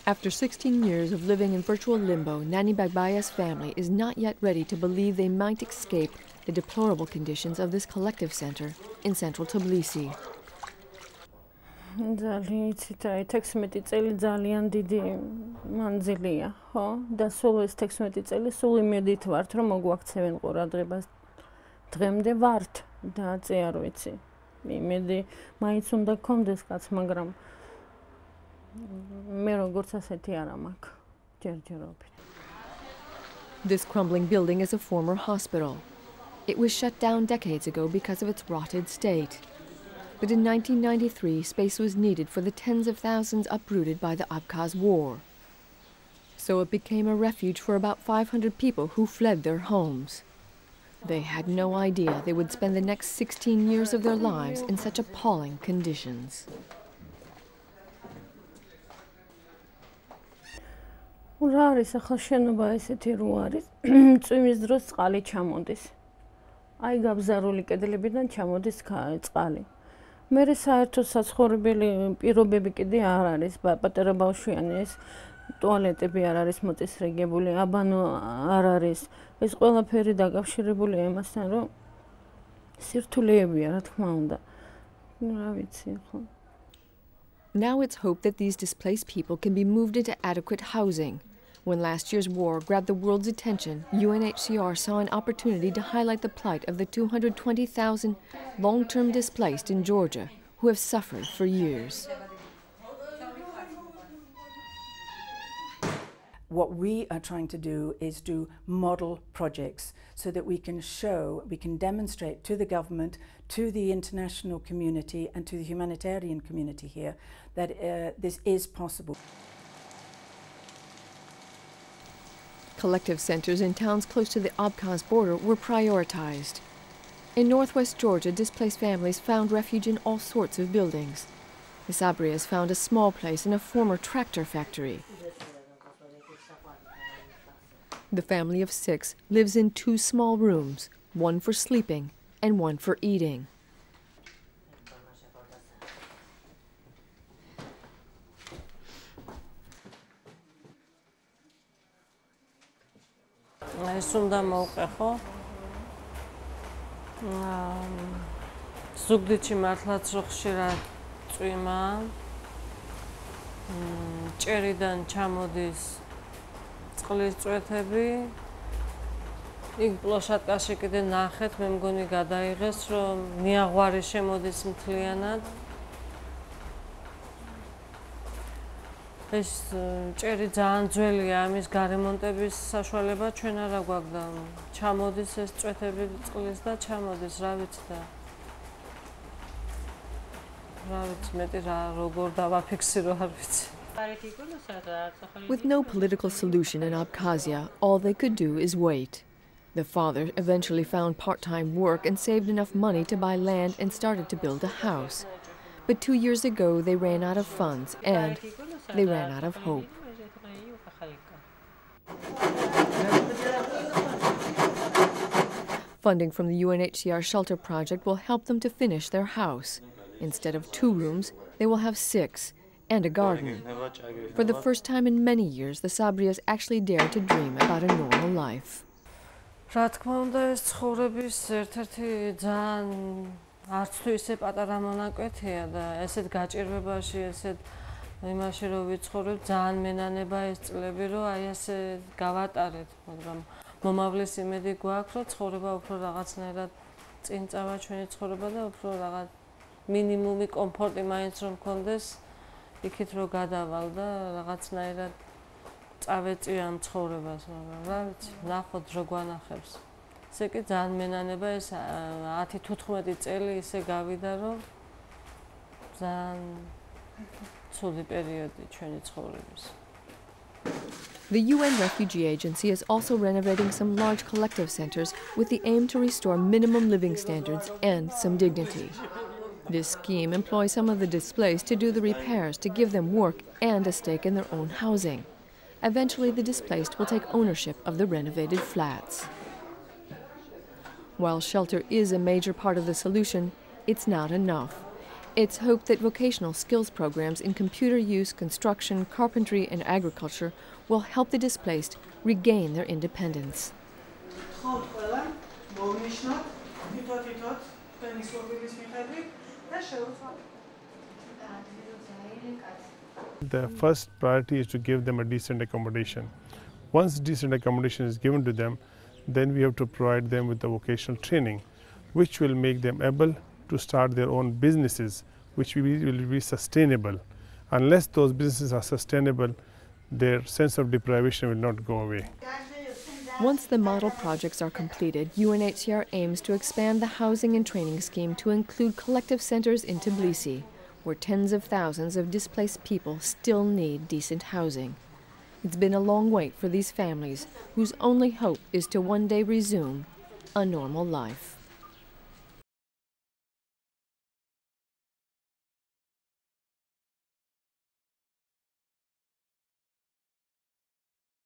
After 16 years of living in virtual limbo, Nani Bagbaya's family is not yet ready to believe they might escape the deplorable conditions of this collective center in central Tbilisi. Teksmeti წელი ძალიან დიდი მანძილია, ხო? და სულ ეს 16 წელი სულ იმედით ვართ, რომ მოგვაქცევენ ყურადღებას. დღემდე ვართ და წე არ ვიცი. იმედი მაინც უნდა გქონდეს კაც, მაგრამ მე როგორც ასეთი არ მაქვს ჯერჯერობით. This crumbling building is a former hospital. It was shut down decades ago because of its rotted state. But in 1993, space was needed for the tens of thousands uprooted by the Abkhaz war. So it became a refuge for about 500 people who fled their homes. They had no idea they would spend the next 16 years of their lives in such appalling conditions. რა არის ახლა შენობა ესეთი რო არის წვიმის დროს წყალი ჩამოდის აი გაბზარული კედლებიდან ჩამოდის წყალი მე საერთოდ საცხოვრებელი პირობები კიდე არ არის პატარა ბავშვიანი ეს ტუალეტები არ არის მოწესრიგებული აბანო არ არის ეს ყველაფერი დაკავშირებულია იმასთან რომ სირთულეებია რა თქმა უნდა რა ვიცი ხო Now it's hoped that these displaced people can be moved into adequate housing. When last year's war grabbed the world's attention, UNHCR saw an opportunity to highlight the plight of the 220,000 long-term displaced in Georgia who have suffered for years. What we are trying to do is do model projects so that we can show, we can demonstrate to the government, to the international community and to the humanitarian community here that this is possible. Collective centers in towns close to the Abkhaz border were prioritized. In northwest Georgia, displaced families found refuge in all sorts of buildings. The Sabrias found a small place in a former tractor factory. The family of 6 lives in 2 small rooms, one for sleeping and one for eating. ეს უნდა მოვყე ხო? ზუგდიდში მართლაც რო ხშირად წვიმა. ჭერიდან ჩამოდის წყლის წვეთები. იქ პლოშატკაში კიდე ნახეთ, მე მგონი გადაიღეს, რომ ნიაღვარი შემოდის მთლიანად. ეს ჭერი ძალიან ძველია, ამის გარემონტების საშუალება ჩვენ არა გვაქვს და ჩამოდის ეს წვეთები წყლის და ჩამოდის, რა ვიცი და რა ვიცი, მეტი რა როგორ დავაფიქსირო არ ვიცი. With no political solution in Abkhazia, all they could do is wait. The father eventually found part-time work and saved enough money to buy land and started to build a house. But 2 years ago, they ran out of funds and they ran out of hope. Funding from the UNHCR shelter project will help them to finish their house. Instead of 2 rooms, they will have 6 and a garden. For the first time in many years, the Sabrias actually dare to dream about a normal life. რა თქმა უნდა, ეს ცხოვრების ერთ-ერთი ძალიან არც თუ ისე პატარა მონაკვეთია და ესეთ გაჭირვებაში, ესეთ იმაში რომ ვიცხოვრებ, ძალიან მენანება ეს წლები, რომ აი ესე გავატარეთ, მაგრამ მომავლის იმედი გვაქვს, რომ ცხოვრება უფრო რაღაცნაირად წინ წავა ჩვენი ცხოვრება და უფრო რაღაც მინიმუმი კომფორტი მაინც რომ მქონდეს, იქით რომ გადავალ და რაღაცნაირად წავეწი ამ ცხოვრებას, მაგრამ რა ვიცი, ნახოთ რო გვანახებს. ესე კი ძალიან მენანება ეს 10-15 წელი ისე გავიდა, რომ ძალიან ცუდი პერიოდი ჩვენი ცხოვრების. The UN Refugee Agency is also renovating some large collective centers with the aim to restore minimum living standards and some dignity. This scheme employs some of the displaced to do the repairs to give them work and a stake in their own housing. Eventually, the displaced will take ownership of the renovated flats. While shelter is a major part of the solution, it's not enough. It's hoped that vocational skills programs in computer use, construction, carpentry, and agriculture will help the displaced regain their independence. The first priority is to give them a decent accommodation. Once decent accommodation is given to them, then we have to provide them with the vocational training, which will make them able to start their own businesses, which will be sustainable. Unless those businesses are sustainable, their sense of deprivation will not go away. Once the model projects are completed, UNHCR aims to expand the housing and training scheme to include collective centers in Tbilisi, where tens of thousands of displaced people still need decent housing. It's been a long wait for these families, whose only hope is to one day resume a normal life.